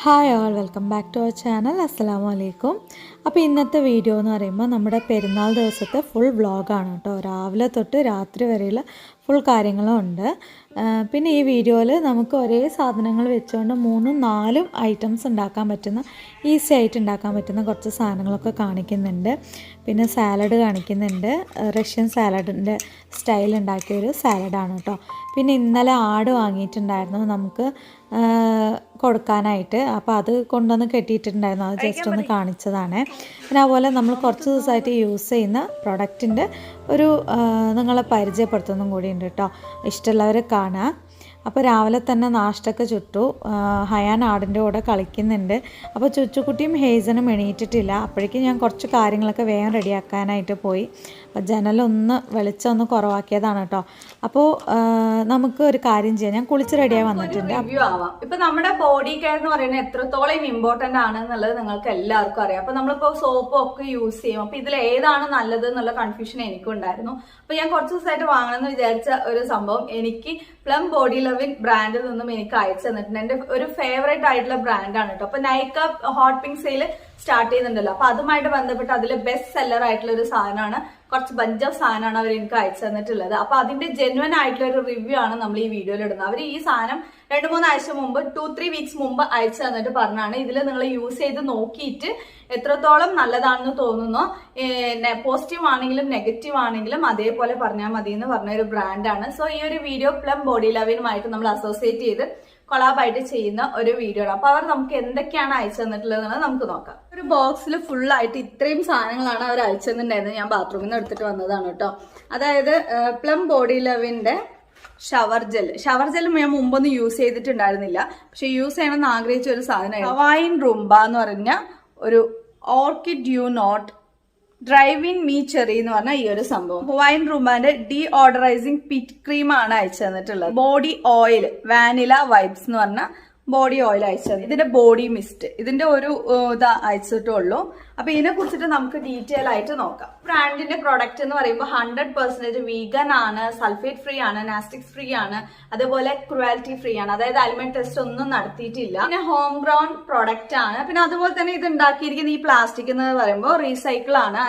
Hi all welcome back to our channel. അസ്സലാമു അലൈക്കും. അപ്പോൾ ഇന്നത്തെ വീഡിയോ എന്ന് പറയുമ്പോൾ നമ്മുടെ പെരുന്നാൾ ദിവസത്തെ ഫുൾ വ്ളോഗാണ് കേട്ടോ. രാവിലെ തൊട്ട് രാത്രി വരെയുള്ള ഫുൾ കാര്യങ്ങളും ഉണ്ട്. പിന്നെ ഈ വീഡിയോയിൽ നമുക്ക് ഒരേ സാധനങ്ങൾ വെച്ചുകൊണ്ട് 3-4 ഐറ്റംസ് ഉണ്ടാക്കാൻ പറ്റുന്ന, ഈസി ആയിട്ട് ഉണ്ടാക്കാൻ പറ്റുന്ന കുറച്ച് സാധനങ്ങളൊക്കെ കാണിക്കുന്നുണ്ട്. പിന്നെ സാലഡ് കാണിക്കുന്നുണ്ട്. റഷ്യൻ സാലഡിൻ്റെ സ്റ്റൈൽ ഉണ്ടാക്കിയൊരു സാലഡാണ് കേട്ടോ. പിന്നെ ഇന്നലെ ആട് വാങ്ങിയിട്ടുണ്ടായിരുന്നു നമുക്ക് കൊടുക്കാനായിട്ട്. അപ്പോൾ അത് കൊണ്ടുവന്ന് കെട്ടിയിട്ടുണ്ടായിരുന്നു. അത് ജസ്റ്റ് ഒന്ന് കാണിച്ചതാണ്. പിന്നെ അതുപോലെ നമ്മൾ കുറച്ച് ദിവസമായിട്ട് യൂസ് ചെയ്യുന്ന പ്രൊഡക്റ്റിൻ്റെ ഒരു നിങ്ങളെ പരിചയപ്പെടുത്തുന്നതും കൂടിയുണ്ട് കേട്ടോ. ഇഷ്ടമുള്ളവർ കാണാം. അപ്പോൾ രാവിലെ തന്നെ നാഷ്ടൊക്കെ ചുട്ടു. ഹയാൻ ആടിൻ്റെ കൂടെ കളിക്കുന്നുണ്ട്. അപ്പോൾ ചുച്ചുക്കുട്ടിയും ഹേസനും എണീറ്റിട്ടില്ല. അപ്പോഴേക്കും ഞാൻ കുറച്ച് കാര്യങ്ങളൊക്കെ വേഗം റെഡിയാക്കാനായിട്ട് പോയി. അപ്പോൾ ജനലൊന്ന് വെളിച്ചമൊന്ന് കുറവാക്കിയതാണ് കേട്ടോ. അപ്പോൾ നമുക്ക് ഒരു കാര്യം ചെയ്യാം. ഞാൻ കുളിച്ച് റെഡിയായി വന്നിട്ടുണ്ട്. റിവ്യൂ ആവാം. ഇപ്പൊ നമ്മുടെ ബോഡി കെയർ എന്ന് പറയുന്നത് എത്രത്തോളം ഇമ്പോർട്ടന്റ് ആണ് എന്നുള്ളത് നിങ്ങൾക്ക് എല്ലാവർക്കും അറിയാം. അപ്പൊ നമ്മളിപ്പോ സോപ്പും ഒക്കെ യൂസ് ചെയ്യും. അപ്പൊ ഇതിൽ ഏതാണ് നല്ലത് എന്നുള്ള കൺഫ്യൂഷൻ എനിക്കും ഉണ്ടായിരുന്നു. അപ്പൊ ഞാൻ കുറച്ച് ദിവസമായിട്ട് വാങ്ങണം എന്ന് വിചാരിച്ച ഒരു സംഭവം എനിക്ക് പ്ലം ബോഡി ലവിൻ ബ്രാൻഡിൽ നിന്നും എനിക്ക് അയച്ചു തന്നിട്ടുണ്ട്. എന്റെ ഒരു ഫേവറേറ്റ് ആയിട്ടുള്ള ബ്രാൻഡാണ് കേട്ടോ. അപ്പൊ Nykaa hot pink sale start ചെയ്യുന്നുണ്ടല്ലോ. അപ്പൊ അതുമായിട്ട് ബന്ധപ്പെട്ട് അതിലെ ബെസ്റ്റ് സെല്ലർ ആയിട്ടുള്ള ഒരു സാധനമാണ്. കുറച്ച് ബഞ്ച് ഓഫ് സാധനമാണ് അവർ എനിക്ക് അയച്ചു തന്നിട്ടുള്ളത്. അപ്പൊ അതിന്റെ ജെന്വൻ ആയിട്ടുള്ള ഒരു റിവ്യൂ ആണ് നമ്മൾ ഈ വീഡിയോയിൽ ഇടുന്നത്. അവർ ഈ സാധനം 2-3 ആഴ്ച മുമ്പ് 2-3 വീക്സ് മുമ്പ് അയച്ചു തന്നിട്ട് പറഞ്ഞാണ് ഇതിൽ നിങ്ങൾ യൂസ് ചെയ്ത് നോക്കിയിട്ട് എത്രത്തോളം നല്ലതാണെന്ന് തോന്നുന്നോ, പോസിറ്റീവ് ആണെങ്കിലും നെഗറ്റീവ് ആണെങ്കിലും അതേപോലെ പറഞ്ഞാൽ മതി എന്ന് പറഞ്ഞ ഒരു ബ്രാൻഡാണ്. സോ ഈ ഒരു വീഡിയോ പ്ലം ബോഡി ലവിനുമായിട്ട് നമ്മൾ അസോസിയേറ്റ് ചെയ്ത് കൊളാബായിട്ട് ചെയ്യുന്ന ഒരു വീഡിയോ ആണ്. അപ്പൊ അവർ നമുക്ക് എന്തൊക്കെയാണ് അയച്ചു തന്നിട്ടുള്ളത് നമുക്ക് നോക്കാം. ഒരു ബോക്സിൽ ഫുൾ ആയിട്ട് ഇത്രയും സാധനങ്ങളാണ് അവർ അയച്ചു തന്നിട്ടുണ്ടായിരുന്നത്. ഞാൻ ബാത്റൂമിൽ നിന്ന് എടുത്തിട്ട് വന്നതാണ് കേട്ടോ. അതായത് പ്ലം ബോഡി ലവിന്റെ ഷവർ ജെൽ ഞാൻ മുമ്പൊന്നും യൂസ് ചെയ്തിട്ടുണ്ടായിരുന്നില്ല. പക്ഷെ യൂസ് ചെയ്യണമെന്ന് ആഗ്രഹിച്ച ഒരു സാധനമാണ് ഹവായിൻ റുംബ എന്ന് പറഞ്ഞ ഒരു orchid you not driving me cherry എന്ന് പറഞ്ഞ ഈ ഒരു സംഭവം. ഹവായിൻ റുംബാന്റെ ഡി ഓർഡറൈസിംഗ് പിറ്റ് ക്രീം ആണ് അയച്ചു തന്നിട്ടുള്ളത്. ബോഡി ഓയിൽ വാനില വൈബ്സ് എന്ന് പറഞ്ഞ ബോഡി ഓയിൽ അയച്ചത്. ഇതിന്റെ ബോഡി മിസ്റ്റ് ഇതിന്റെ ഒരു ഇത് അയച്ചിട്ടുള്ളൂ. അപ്പൊ ഇതിനെ കുറിച്ചിട്ട് നമുക്ക് ഡീറ്റെയിൽ ആയിട്ട് നോക്കാം. ബ്രാൻഡിന്റെ പ്രൊഡക്റ്റ് എന്ന് പറയുമ്പോൾ 100% വീഗൻ ആണ്, സൾഫേറ്റ് ഫ്രീ ആണ്, നാസ്റ്റിക്സ് ഫ്രീ ആണ്, അതേപോലെ ക്രുവാലിറ്റി ഫ്രീ ആണ്. അതായത് അലിമെന്റ് ടെസ്റ്റ് ഒന്നും നടത്തിയിട്ടില്ല. പിന്നെ ഹോം ഗ്രൗൺ പ്രൊഡക്റ്റ് ആണ്. പിന്നെ അതുപോലെ തന്നെ ഇത് ഉണ്ടാക്കിയിരിക്കുന്ന ഈ പ്ലാസ്റ്റിക് എന്ന് പറയുമ്പോൾ റീസൈക്കിൾ ആണ്.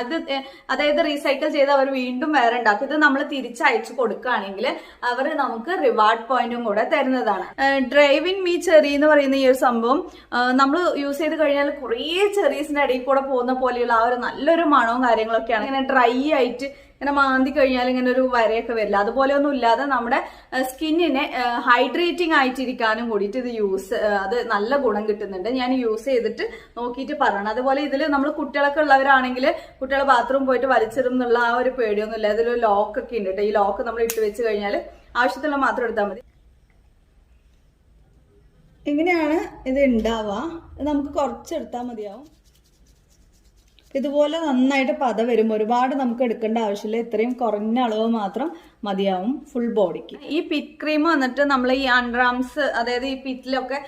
അതായത് റീസൈക്കിൾ ചെയ്ത് അവർ വീണ്ടും വേറെ ഉണ്ടാക്കും. ഇത് നമ്മൾ തിരിച്ചയച്ചു കൊടുക്കുകയാണെങ്കിൽ അവർ നമുക്ക് റിവാർഡ് പോയിന്റും കൂടെ തരുന്നതാണ്. ഡ്രൈവിൻ മീ ചെറി എന്ന് പറയുന്ന ഈ ഒരു സംഭവം നമ്മൾ യൂസ് ചെയ്ത് കഴിഞ്ഞാൽ കുറേ ചെറീസിന്റെ ഇടയിൽ കൂടെ പോകുന്ന പോലെയുള്ള ആ ഒരു നല്ലൊരു മണവും കാര്യങ്ങളൊക്കെയാണ്. ഇങ്ങനെ ഡ്രൈ ആയിട്ട് ഇങ്ങനെ മാന്തി കഴിഞ്ഞാൽ ഇങ്ങനെ ഒരു വരയൊക്കെ വരില്ല. അതുപോലെ ഒന്നും ഇല്ലാതെ നമ്മുടെ സ്കിന്നിനെ ഹൈഡ്രേറ്റിംഗ് ആയിട്ടിരിക്കാനും കൂടിയിട്ട് ഇത് അത് നല്ല ഗുണം കിട്ടുന്നുണ്ട്. ഞാൻ യൂസ് ചെയ്തിട്ട് നോക്കിയിട്ട് പറയണം. അതുപോലെ ഇതിൽ നമ്മൾ കുട്ടികളൊക്കെ ഉള്ളവരാണെങ്കിൽ കുട്ടികൾ ബാത്റൂം പോയിട്ട് വലിച്ചിടും എന്നുള്ള ആ ഒരു പേടിയൊന്നും ഇല്ല. ഇതിലൊരു ലോക്കൊക്കെ ഉണ്ട് കേട്ടോ. ഈ ലോക്ക് നമ്മൾ ഇട്ട് വെച്ച് കഴിഞ്ഞാൽ ആവശ്യത്തിനുള്ള മാത്രം എടുത്താൽ മതി. എങ്ങനെയാണ് ഇത് ഉണ്ടാവുക? നമുക്ക് കുറച്ചെടുത്താൽ മതിയാവും. ഇതുപോലെ നന്നായിട്ട് പത വരും. ഒരുപാട് നമുക്ക് എടുക്കേണ്ട ആവശ്യമില്ല. ഇത്രയും കുറഞ്ഞ അളവ് മാത്രം മതിയാവും ഫുൾ ബോഡിക്ക്. ഈ പിറ്റ് ക്രീം വന്നിട്ട് നമ്മൾ ഈ അണ്ടർആംസ്, അതായത് ഈ പിറ്റിലൊക്കെ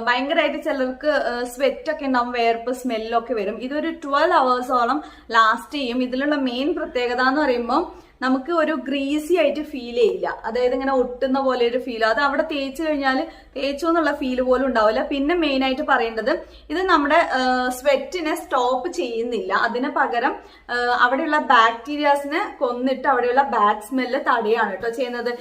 ഭയങ്കരമായിട്ട് ചിലർക്ക് സ്വെറ്റ് ഒക്കെ ഉണ്ടാവും, വേർപ്പ് സ്മെല്ലൊക്കെ വരും. ഇതൊരു 12 hours ലാസ്റ്റ് ചെയ്യും. ഇതിലുള്ള മെയിൻ പ്രത്യേകത എന്ന് പറയുമ്പോൾ നമുക്ക് ഒരു ഗ്രീസി ആയിട്ട് ഫീൽ ചെയ്യില്ല. അതായത് ഇങ്ങനെ ഒട്ടുന്ന പോലെ ഒരു ഫീൽ. അത് അവിടെ തേച്ച് കഴിഞ്ഞാൽ തേച്ചു എന്നുള്ള ഫീൽ പോലും ഉണ്ടാവില്ല. പിന്നെ മെയിൻ ആയിട്ട് പറയേണ്ടത് ഇത് നമ്മുടെ സ്വെറ്റിനെ സ്റ്റോപ്പ് ചെയ്യുന്നില്ല. അതിന് പകരം അവിടെയുള്ള ബാക്ടീരിയാസിനെ കൊന്നിട്ട് അവിടെയുള്ള ബാഡ് സ്മെല്ല് തടയാണ് കേട്ടോ ചെയ്യുന്നത്.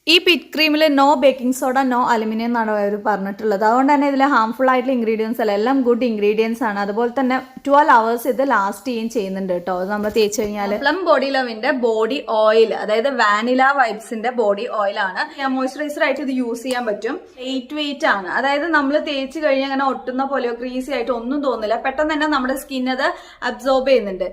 ഈ പിറ്റ് ക്രീമിൽ no baking soda, no aluminium എന്നാണ് അവർ പറഞ്ഞിട്ടുള്ളത്. അതുകൊണ്ട് തന്നെ ഇതിൽ ഹാംഫുൾ ആയിട്ടുള്ള ഇൻഗ്രീഡിയൻസ് അല്ല, എല്ലാം ഗുഡ് ഇൻഗ്രീഡിയൻസ് ആണ്. അതുപോലെ തന്നെ 12 hours ഇത് ലാസ്റ്റ് ചെയ്യുന്നുണ്ട് കേട്ടോ. അത് നമ്മൾ തേച്ച് കഴിഞ്ഞാൽ. പ്ലം ബോഡി ലവിന്റെ ബോഡി ഓയിൽ, അതായത് വാനില വൈബ്സിന്റെ ബോഡി ഓയിലാണ്. മോയ്സ്ചറൈസർ ആയിട്ട് ഇത് യൂസ് ചെയ്യാൻ പറ്റും. 8 weight ആണ്. അതായത് നമ്മൾ തേച്ച് കഴിഞ്ഞാൽ അങ്ങനെ ഒട്ടുന്ന പോലെയോ ക്രീസി ആയിട്ട് ഒന്നും തോന്നില്ല. പെട്ടെന്ന് തന്നെ നമ്മുടെ സ്കിൻ അത് അബ്സോർബ് ചെയ്യുന്നുണ്ട്.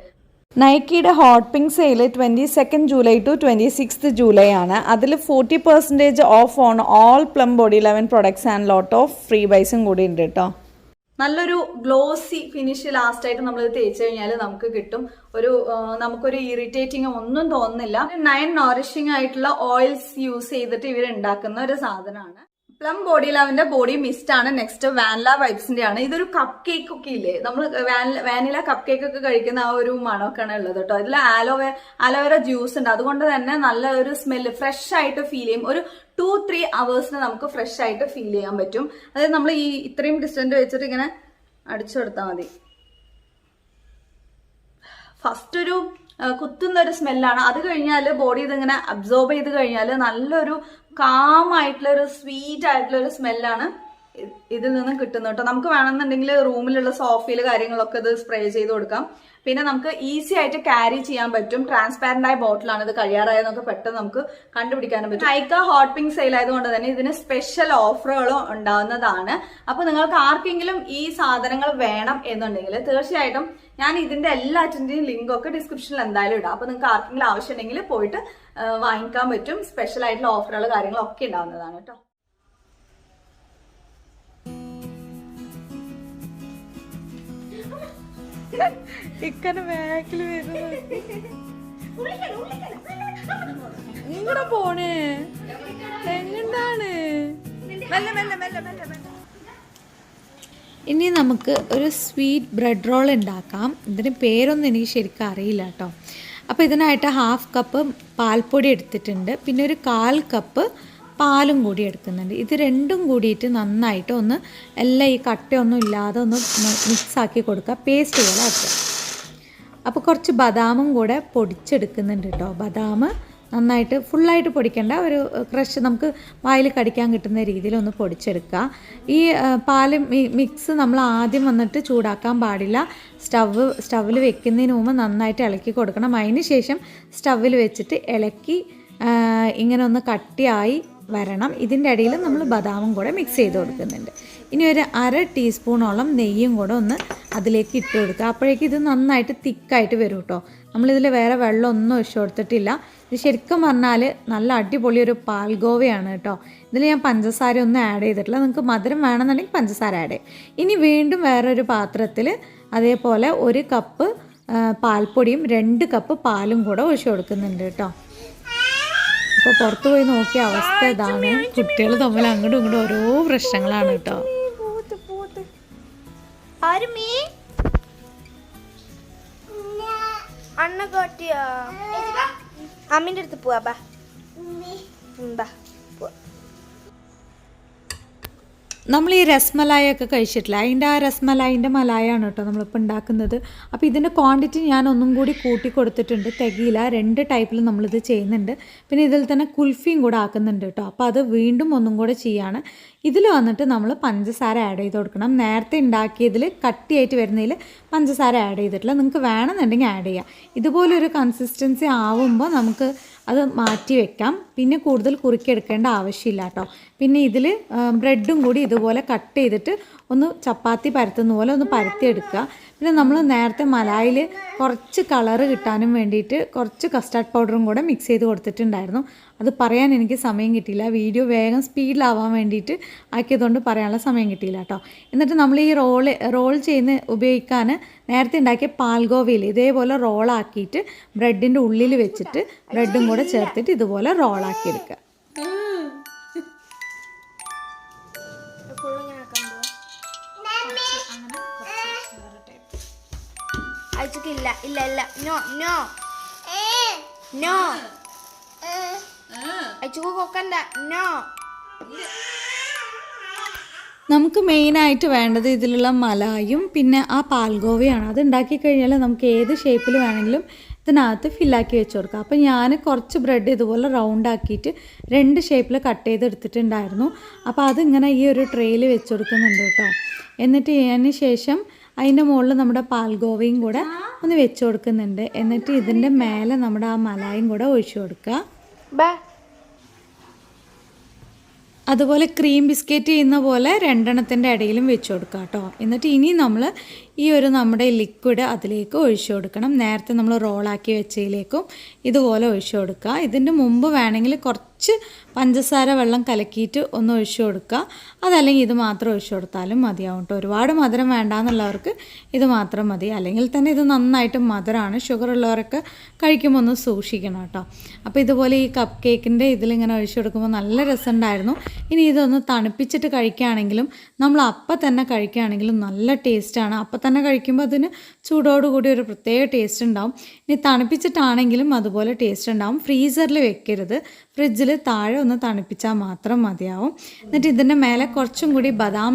നൈക്കിയുടെ hot pink sale 22 July to 26 July ആണ്. അതിൽ 40% off on all plum body lovin products and lot of free ബൈസും കൂടി ഉണ്ട് കേട്ടോ. നല്ലൊരു ഗ്ലോസി ഫിനിഷ് ലാസ്റ്റ് ആയിട്ട് നമ്മൾ തേച്ച് കഴിഞ്ഞാൽ നമുക്ക് കിട്ടും. നമുക്കൊരു ഇറിറ്റേറ്റിംഗ് ഒന്നും തോന്നുന്നില്ല. 9 നോറിഷിംഗ് ആയിട്ടുള്ള ഓയിൽസ് യൂസ് ചെയ്തിട്ട് ഇവർ ഉണ്ടാക്കുന്ന ഒരു സാധനമാണ്. പ്ലം ബോഡി ലവിന്റെ ബോഡി മിസ്റ്റ് ആണ്. നെക്സ്റ്റ് വാനില വൈബ്സിന്റെ ആണ്. ഇതൊരു കപ്പ് കേക്ക് ഒക്കെ ഇല്ലേ, നമ്മൾ വാനില കപ്പ് കേക്ക് ഒക്കെ കഴിക്കുന്ന ആ ഒരു മണമൊക്കെയാണ് ഉള്ളത് കേട്ടോ. ഇതിൽ ആലോവേര ജ്യൂസ് ഉണ്ട്. അതുകൊണ്ട് തന്നെ നല്ല ഒരു സ്മെല്ല് ഫ്രഷ് ആയിട്ട് ഫീൽ ചെയ്യും. ഒരു 2-3 hours നമുക്ക് ഫ്രഷ് ആയിട്ട് ഫീൽ ചെയ്യാൻ പറ്റും. അതായത് നമ്മൾ ഈ ഇത്രയും ഡിസ്റ്റൻറ്റ് വെച്ചിട്ട് ഇങ്ങനെ അടിച്ചു കൊടുത്താൽ മതി. ഫസ്റ്റ് ഒരു കുത്തുന്ന ഒരു സ്മെല്ലാണ്. അത് കഴിഞ്ഞാൽ ബോഡി ഇതിങ്ങനെ അബ്സോർബ് ചെയ്ത് കഴിഞ്ഞാൽ നല്ലൊരു കാമായിട്ടുള്ള ഒരു സ്വീറ്റ് ആയിട്ടുള്ള ഒരു സ്മെല്ലാണ് ഇതിൽ നിന്നും കിട്ടുന്നത് കേട്ടോ. നമുക്ക് വേണമെന്നുണ്ടെങ്കിൽ റൂമിലുള്ള സോഫയിൽ കാര്യങ്ങളൊക്കെ ഇത് സ്പ്രേ ചെയ്ത് കൊടുക്കാം. പിന്നെ നമുക്ക് ഈസി ആയിട്ട് ക്യാരി ചെയ്യാൻ പറ്റും. ട്രാൻസ്പാരന്റ് ആയ ബോട്ടിലാണ് ഇത്, കഴിയാറായെന്നൊക്കെ പെട്ടെന്ന് നമുക്ക് കണ്ടുപിടിക്കാനും പറ്റും. നൈക്ക ഹോട്ട് പിങ്ക് സെയിൽ ആയതുകൊണ്ട് തന്നെ ഇതിന് സ്പെഷ്യൽ ഓഫറുകളും ഉണ്ടാവുന്നതാണ്. അപ്പൊ നിങ്ങൾക്ക് ആർക്കെങ്കിലും ഈ സാധനങ്ങൾ വേണം എന്നുണ്ടെങ്കിൽ തീർച്ചയായിട്ടും ഞാൻ ഇതിന്റെ എല്ലാറ്റിന്റെയും ലിങ്ക് ഒക്കെ ഡിസ്ക്രിപ്ഷനിൽ എന്തായാലും ഇടാം. അപ്പൊ നിങ്ങൾക്ക് ആർക്കെങ്കിലും ആവശ്യമുണ്ടെങ്കിൽ പോയിട്ട് വാങ്ങിക്കാൻ പറ്റും. സ്പെഷ്യൽ ആയിട്ടുള്ള ഓഫറുകൾ കാര്യങ്ങളൊക്കെ ഉണ്ടാവുന്നതാണ് കേട്ടോ. ഇക്കനെ ബാക്കിൽ വരുന്നത് ഇങ്ങടെ പോണേ എങ്ങണ്ടാണ്. ഇനി നമുക്ക് ഒരു സ്വീറ്റ് ബ്രെഡ് റോൾ ഉണ്ടാക്കാം. ഇതിന് പേരൊന്നും എനിക്ക് ശരിക്കും അറിയില്ല കേട്ടോ. അപ്പോൾ ഇതിനായിട്ട് 1/2 കപ്പ് പാൽപ്പൊടി എടുത്തിട്ടുണ്ട്. പിന്നെ ഒരു 1/4 കപ്പ് പാലും കൂടി എടുക്കുന്നുണ്ട്. ഇത് രണ്ടും കൂടിയിട്ട് നന്നായിട്ട് ഒന്ന് എല്ലാം ഈ കട്ടയൊന്നും ഇല്ലാതെ ഒന്ന് മിക്സാക്കി കൊടുക്കുക, പേസ്റ്റ് പോലെ ആക്കുക. അപ്പോൾ കുറച്ച് ബദാമും കൂടെ പൊടിച്ചെടുക്കുന്നുണ്ട് കേട്ടോ. ബദാം നന്നായിട്ട് ഫുള്ളായിട്ട് പൊടിക്കേണ്ട, ഒരു ക്രഷ് നമുക്ക് വായിൽ കടിക്കാൻ കിട്ടുന്ന രീതിയിൽ ഒന്ന് പൊടിച്ചെടുക്കുക. ഈ പാല് മിക്സ് നമ്മൾ ആദ്യം വന്നിട്ട് ചൂടാക്കാൻ പാടില്ല. സ്റ്റൗവിൽ വെക്കുന്നതിന് മുമ്പ് നന്നായിട്ട് ഇളക്കി കൊടുക്കണം. അതിന് ശേഷം സ്റ്റൗവിൽ വെച്ചിട്ട് ഇളക്കി ഇങ്ങനെ ഒന്ന് കട്ടിയായി വരണം. ഇതിൻ്റെ ഇടയിൽ നമ്മൾ ബദാമും കൂടെ മിക്സ് ചെയ്ത് കൊടുക്കുന്നുണ്ട്. ഇനി ഒരു 1/2 ടീസ്പൂണോളം നെയ്യും കൂടെ ഒന്ന് അതിലേക്ക് ഇട്ട് കൊടുക്കുക. അപ്പോഴേക്കും ഇത് നന്നായിട്ട് തിക്കായിട്ട് വരും കേട്ടോ. നമ്മളിതിൽ വേറെ വെള്ളമൊന്നും ഒഴിച്ചു കൊടുത്തിട്ടില്ല. ഇത് ശരിക്കും പറഞ്ഞാൽ നല്ല അടിപൊളി ഒരു പാൽഗോവയാണ് കേട്ടോ. ഇതിൽ ഞാൻ പഞ്ചസാര ഒന്നും ആഡ് ചെയ്തിട്ടില്ല. നിങ്ങൾക്ക് മധുരം വേണമെന്നുണ്ടെങ്കിൽ പഞ്ചസാര ആഡ് ചെയ്യും. ഇനി വീണ്ടും വേറൊരു പാത്രത്തിൽ അതേപോലെ 1 കപ്പ് പാൽപ്പൊടിയും 2 കപ്പ് പാലും കൂടെ ഒഴിച്ചു കൊടുക്കുന്നുണ്ട് കേട്ടോ. അപ്പോൾ പുറത്തു പോയി നോക്കിയ അവസ്ഥ ഇതാണ്. കുട്ടികൾ തമ്മിൽ അങ്ങോട്ടും ഇങ്ങോട്ടും ഓരോ പ്രശ്നങ്ങളാണ് കേട്ടോ. അമ്മിന്റെ അടുത്ത് പോവാ. ബാ നമ്മൾ ഈ രസ്മലായൊക്കെ കഴിച്ചിട്ടില്ല, അതിൻ്റെ ആ രസ്മലായിൻ്റെ മലായാണ് കേട്ടോ നമ്മളിപ്പോൾ ഉണ്ടാക്കുന്നത്. അപ്പോൾ ഇതിൻ്റെ ക്വാണ്ടിറ്റി ഞാൻ ഒന്നും കൂടി കൂട്ടി കൊടുത്തിട്ടുണ്ട്, തികയില്ല. 2 ടൈപ്പിൽ നമ്മളിത് ചെയ്യുന്നുണ്ട്. പിന്നെ ഇതിൽ തന്നെ കുൽഫിയും കൂടെ ആക്കുന്നുണ്ട് കേട്ടോ. അപ്പോൾ അത് വീണ്ടും ഒന്നും കൂടെ ചെയ്യാണ്. ഇതിൽ വന്നിട്ട് നമ്മൾ പഞ്ചസാര ആഡ് ചെയ്ത് കൊടുക്കണം. നേരത്തെ ഉണ്ടാക്കിയതിൽ കട്ടിയായിട്ട് വരുന്നതിൽ പഞ്ചസാര ആഡ് ചെയ്തിട്ടില്ല. നിങ്ങൾക്ക് വേണമെന്നുണ്ടെങ്കിൽ ആഡ് ചെയ്യാം. ഇതുപോലൊരു കൺസിസ്റ്റൻസി ആവുമ്പോൾ നമുക്ക് അത് മാറ്റി വെക്കാം. പിന്നെ കൂടുതൽ കുറുക്കിയെടുക്കേണ്ട ആവശ്യമില്ല കേട്ടോ. പിന്നെ ഇതിൽ ബ്രെഡും കൂടി ഇതുപോലെ കട്ട് ചെയ്തിട്ട് ഒന്ന് ചപ്പാത്തി പരത്തുന്ന പോലെ ഒന്ന് പരത്തിയെടുക്കുക. പിന്നെ നമ്മൾ നേരത്തെ മലായിൽ കുറച്ച് കളറ് കിട്ടാനും വേണ്ടിയിട്ട് കുറച്ച് കസ്റ്റാർഡ് പൗഡറും കൂടെ മിക്സ് ചെയ്ത് കൊടുത്തിട്ടുണ്ടായിരുന്നു. അത് പറയാൻ എനിക്ക് സമയം കിട്ടിയില്ല. വീഡിയോ വേഗം സ്പീഡിലാവാൻ വേണ്ടിയിട്ട് ആക്കിയതുകൊണ്ട് പറയാനുള്ള സമയം കിട്ടിയില്ല കേട്ടോ. എന്നിട്ട് നമ്മൾ ഈ റോൾ ചെയ്യുന്ന ഉപയോഗിക്കാൻ നേരത്തെ ഉണ്ടാക്കിയ പാൽഗോവയിൽ ഇതേപോലെ റോളാക്കിയിട്ട് ബ്രെഡിൻ്റെ ഉള്ളിൽ വെച്ചിട്ട് ബ്രെഡും കൂടെ ചേർത്തിട്ട് ഇതുപോലെ റോളാക്കിയെടുക്കുക. ഇല്ല ഇല്ല ഇല്ല നോ നോ നോ അയച്ചു കൊക്കണ്ട നോ. നമുക്ക് മെയിനായിട്ട് വേണ്ടത് ഇതിലുള്ള മലായും പിന്നെ ആ പാൽഗോവയാണ്. അത് ഉണ്ടാക്കി കഴിഞ്ഞാൽ നമുക്ക് ഏത് ഷേപ്പിൽ വേണമെങ്കിലും ഇതിനകത്ത് ഫില്ലാക്കി വെച്ച് കൊടുക്കാം. അപ്പോൾ ഞാൻ കുറച്ച് ബ്രെഡ് ഇതുപോലെ റൗണ്ട് ആക്കിയിട്ട് 2 ഷേപ്പിൽ കട്ട് ചെയ്തെടുത്തിട്ടുണ്ടായിരുന്നു. അപ്പോൾ അതിങ്ങനെ ഈ ഒരു ട്രേയിൽ വെച്ച് കൊടുക്കുന്നുണ്ട് കേട്ടോ. എന്നിട്ട് അതിന് ശേഷം അതിൻ്റെ മുകളിൽ നമ്മുടെ പാൽഗോവയും കൂടെ ഒന്ന് വെച്ച് കൊടുക്കുന്നുണ്ട്. എന്നിട്ട് ഇതിൻ്റെ മേലെ നമ്മുടെ ആ മലായും കൂടെ ഒഴിച്ചു കൊടുക്കുക. അതുപോലെ ക്രീം ബിസ്ക്കറ്റ് ചെയ്യുന്ന പോലെ 2 എണ്ണത്തിൻ്റെ ഇടയിലും വെച്ച് കൊടുക്കുക കേട്ടോ. എന്നിട്ട് ഇനി നമ്മൾ ഈ ഒരു നമ്മുടെ ലിക്വിഡ് അതിലേക്ക് ഒഴിച്ചു കൊടുക്കണം. നേരത്തെ നമ്മൾ റോളാക്കി വെച്ചതിലേക്കും ഇതുപോലെ ഒഴിച്ചു കൊടുക്കുക. ഇതിൻ്റെ മുമ്പ് വേണമെങ്കിൽ കുറച്ച് പഞ്ചസാര വെള്ളം കലക്കിയിട്ട് ഒന്ന് ഒഴിച്ചു കൊടുക്കുക. അതല്ലെങ്കിൽ ഇത് മാത്രം ഒഴിച്ചു കൊടുത്താലും മതിയാവും കേട്ടോ. ഒരുപാട് മധുരം വേണ്ടാന്നുള്ളവർക്ക് ഇത് മാത്രം മതി. അല്ലെങ്കിൽ തന്നെ ഇത് നന്നായിട്ട് മധുരമാണ്. ഷുഗർ ഉള്ളവരൊക്കെ കഴിക്കുമ്പോൾ ഒന്ന് സൂക്ഷിക്കണം കേട്ടോ. അപ്പോൾ ഇതുപോലെ ഈ കപ്പ് കേക്കിൻ്റെ ഇതിലിങ്ങനെ ഒഴിച്ചു കൊടുക്കുമ്പോൾ നല്ല രസമുണ്ടായിരുന്നു. ഇനി ഇതൊന്ന് തണുപ്പിച്ചിട്ട് കഴിക്കുകയാണെങ്കിലും നമ്മൾ അപ്പം തന്നെ കഴിക്കുകയാണെങ്കിലും നല്ല ടേസ്റ്റാണ്. അപ്പം തന്നെ കഴിക്കുമ്പോൾ അതിന് ചൂടോടുകൂടി ഒരു പ്രത്യേക ടേസ്റ്റ് ഉണ്ടാവും. ഇനി തണുപ്പിച്ചിട്ടാണെങ്കിലും അതുപോലെ ടേസ്റ്റ് ഉണ്ടാവും. ഫ്രീസറിൽ വെക്കരുത്, ഫ്രിഡ്ജിൽ ഇതിൽ താഴെ ഒന്ന് തണുപ്പിച്ചാൽ മാത്രം മതിയാവും. എന്നിട്ട് ഇതിൻ്റെ മേലെ കുറച്ചും കൂടി ബദാം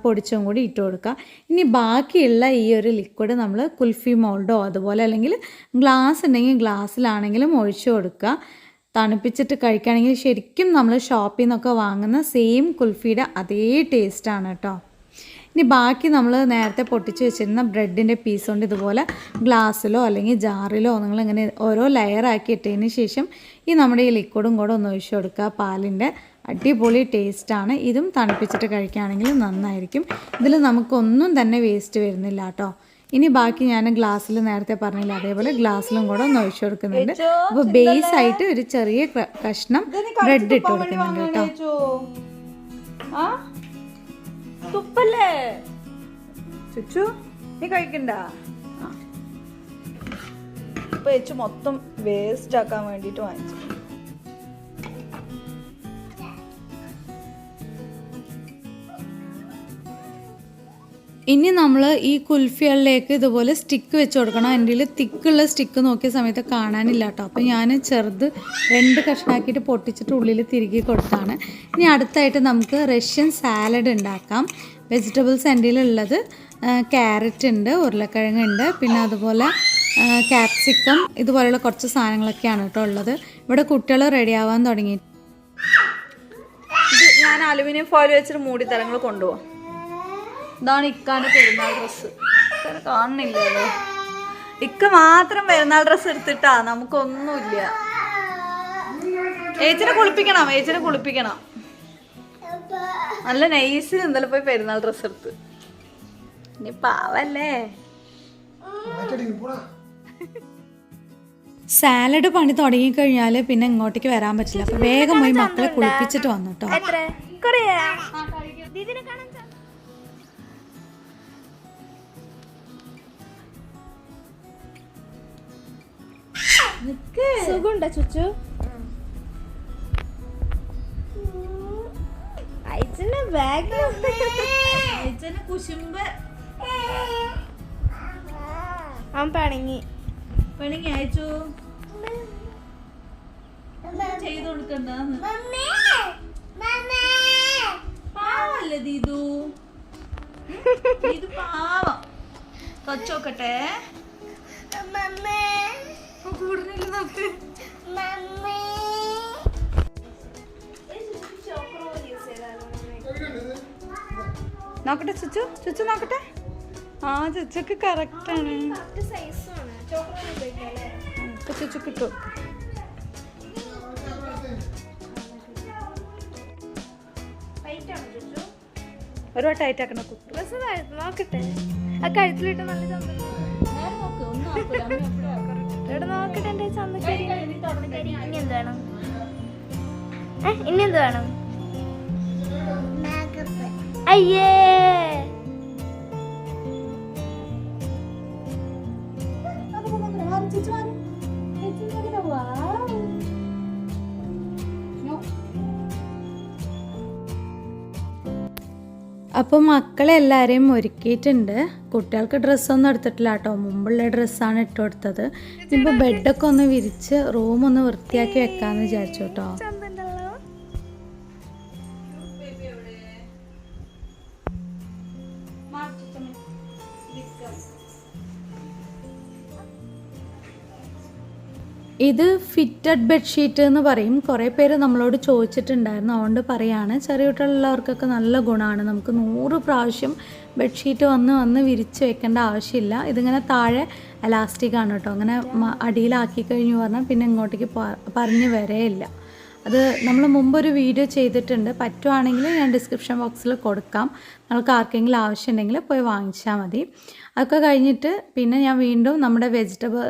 പൊടിച്ചും കൂടി ഇട്ട് കൊടുക്കുക. ഇനി ബാക്കിയുള്ള ഈ ഒരു ലിക്വിഡ് നമ്മൾ കുൽഫി മോൾഡോ അതുപോലെ അല്ലെങ്കിൽ ഗ്ലാസ് ഉണ്ടെങ്കിൽ ഗ്ലാസ്സിലാണെങ്കിലും ഒഴിച്ചു കൊടുക്കുക. തണുപ്പിച്ചിട്ട് കഴിക്കുകയാണെങ്കിൽ ശരിക്കും നമ്മൾ ഷോപ്പിൽ നിന്നൊക്കെ വാങ്ങുന്ന സെയിം കുൽഫിയുടെ അതേ ടേസ്റ്റാണ് കേട്ടോ. ഇനി ബാക്കി നമ്മൾ നേരത്തെ പൊട്ടിച്ച് വെച്ചിരുന്ന ബ്രെഡിൻ്റെ പീസ് കൊണ്ട് ഇതുപോലെ ഗ്ലാസ്സിലോ അല്ലെങ്കിൽ ജാറിലോ നിങ്ങളിങ്ങനെ ഓരോ ലെയറാക്കി ഇട്ടതിന് ശേഷം ഈ നമ്മുടെ ഈ ലിക്വിഡും കൂടെ ഒന്ന് ഒഴിച്ചു കൊടുക്കുക. പാലിൻ്റെ അടിപൊളി ടേസ്റ്റാണ്. ഇതും തണുപ്പിച്ചിട്ട് കഴിക്കുകയാണെങ്കിൽ നന്നായിരിക്കും. ഇതിൽ നമുക്കൊന്നും തന്നെ വേസ്റ്റ് വരുന്നില്ല കേട്ടോ. ഇനി ബാക്കി ഞാൻ ഗ്ലാസ്സിൽ നേരത്തെ പറഞ്ഞില്ല അതേപോലെ ഗ്ലാസ്സിലും കൂടെ ഒന്ന് ഒഴിച്ചു കൊടുക്കുന്നുണ്ട്. അപ്പോൾ ബേസ് ആയിട്ട് ഒരു ചെറിയ കഷ്ണം ബ്രെഡ് ഇട്ട് കൊടുക്കുന്നുണ്ട് കേട്ടോ. തുപ്പല്ലേ ചുച്ചു, നീ കഴിക്കണ്ട. ഇപ്പൊ ചേച്ചി മൊത്തം വേസ്റ്റ് ആക്കാൻ വേണ്ടിട്ട് വാങ്ങിച്ചു. ഇനി നമ്മൾ ഈ കുൽഫികളിലേക്ക് ഇതുപോലെ സ്റ്റിക്ക് വെച്ച് കൊടുക്കണം. എൻ്റെ കയ്യിൽ തിക്കുള്ള സ്റ്റിക്ക് നോക്കിയ സമയത്ത് കാണാനില്ല കേട്ടോ. അപ്പോൾ ഞാൻ ചെറുത് 2 കഷ്ണാക്കിയിട്ട് പൊട്ടിച്ചിട്ട് ഉള്ളിൽ തിരികെ കൊടുത്താണ്. ഇനി അടുത്തായിട്ട് നമുക്ക് റഷ്യൻ സാലഡ് ഉണ്ടാക്കാം. വെജിറ്റബിൾസ് എൻ്റെ കയ്യിലുള്ളത് ക്യാരറ്റ് ഉണ്ട്, ഉരുളക്കിഴങ്ങുണ്ട്, പിന്നെ അതുപോലെ ക്യാപ്സിക്കം, ഇതുപോലെയുള്ള കുറച്ച് സാധനങ്ങളൊക്കെയാണ് കേട്ടോ ഉള്ളത്. ഇവിടെ കുട്ടികൾ റെഡി ആവാൻ തുടങ്ങി. ഇത് ഞാൻ അലുമിനിയം ഫോയിൽ വെച്ചിട്ട് മൂടി തരങ്ങൾ കൊണ്ടുപോകാം. ഇതാണ് ഇക്കാൻ്റെ പെരുന്നാൾ ഡ്രസ്സ്. കാണുന്നില്ലല്ലോ, ഇക്ക മാത്രം പെരുന്നാൾ ഡ്രസ്സ് എടുത്തിട്ടാ, നമുക്കൊന്നുമില്ല. ഏച്ചിനെ കുളിപ്പിക്കണം. നല്ല നൈസിൽ ഇന്നലെ പോയി പെരുന്നാൾ ഡ്രസ്സ് എടുത്ത്. ഇനി പാവല്ലേ. സാലഡ് പണി തുടങ്ങിക്കഴിഞ്ഞാൽ പിന്നെ ഇങ്ങോട്ടേക്ക് വരാൻ പറ്റില്ല. അപ്പോൾ വേഗം പോയി മക്കളെ കുളിപ്പിച്ചിട്ട് വന്നു കേട്ടോ. സുഖമുണ്ടോ ചുച്ചു? അയച്ചന്റെ ബാഗ് കുശുമ്പ് അവൻ പിണങ്ങി അയച്ചു ചെയ്ത് കൊടുക്കണ്ടെന്ന്. പാവല്ലേ ദീദു, ഇത് പാവം. കൊച്ചോക്കട്ടെ കൂടുന്നില്ല നോക്ക്. നോക്കട്ടെ ചുച്ചു നോക്കട്ടെ. ആ ചുച്ചക്ക് കറക്റ്റാണ്. ഇപ്പൊ ചുച്ചു കിട്ടും. ഒരു വട്ടം ടൈറ്റാക്കണം. നോക്കട്ടെ, ആ കഴുത്തിലിട്ട് നല്ല ചന്തം നോക്കട്ടെ. എന്റെ ചന്തക്കരി ഇനി എന്ത് വേണം? ഇനി എന്ത് വേണം? അയ്യേ അപ്പോൾ മക്കളെല്ലാവരെയും ഒരുക്കിയിട്ടുണ്ട്. കുട്ടികൾക്ക് ഡ്രസ്സൊന്നും എടുത്തിട്ടില്ല കേട്ടോ, മുമ്പുള്ള ഡ്രസ്സാണ് ഇട്ട് കൊടുത്തത്. ഇപ്പോൾ ബെഡൊക്കെ ഒന്ന് വിരിച്ച് റൂമൊന്ന് വൃത്തിയാക്കി വെക്കാമെന്ന് വിചാരിച്ചു കേട്ടോ. ഇത് ഫിറ്റഡ് ബെഡ്ഷീറ്റ് എന്ന് പറയും. കുറേ പേര് നമ്മളോട് ചോദിച്ചിട്ടുണ്ടായിരുന്നു, അതുകൊണ്ട് പറയാണ്. ചെറിയ കുട്ടികളുള്ളവർക്കൊക്കെ നല്ല ഗുണമാണ്. നമുക്ക് 100 പ്രാവശ്യം ബെഡ്ഷീറ്റ് വന്ന് വിരിച്ച് വെക്കേണ്ട ആവശ്യമില്ല. ഇതിങ്ങനെ താഴെ എലാസ്റ്റിക് ആണ് കേട്ടോ. അങ്ങനെ അടിയിലാക്കി കഴിഞ്ഞു പറഞ്ഞാൽ പിന്നെ ഇങ്ങോട്ടേക്ക് പറഞ്ഞ് വരെയില്ല. അത് നമ്മൾ മുമ്പൊരു വീഡിയോ ചെയ്തിട്ടുണ്ട്. പറ്റുവാണെങ്കിൽ ഞാൻ ഡിസ്ക്രിപ്ഷൻ ബോക്സിൽ കൊടുക്കാം. നിങ്ങൾക്ക് ആർക്കെങ്കിലും ആവശ്യമുണ്ടെങ്കിൽ പോയി വാങ്ങിച്ചാൽ മതി. അതൊക്കെ കഴിഞ്ഞിട്ട് പിന്നെ ഞാൻ വീണ്ടും നമ്മുടെ വെജിറ്റബിൾ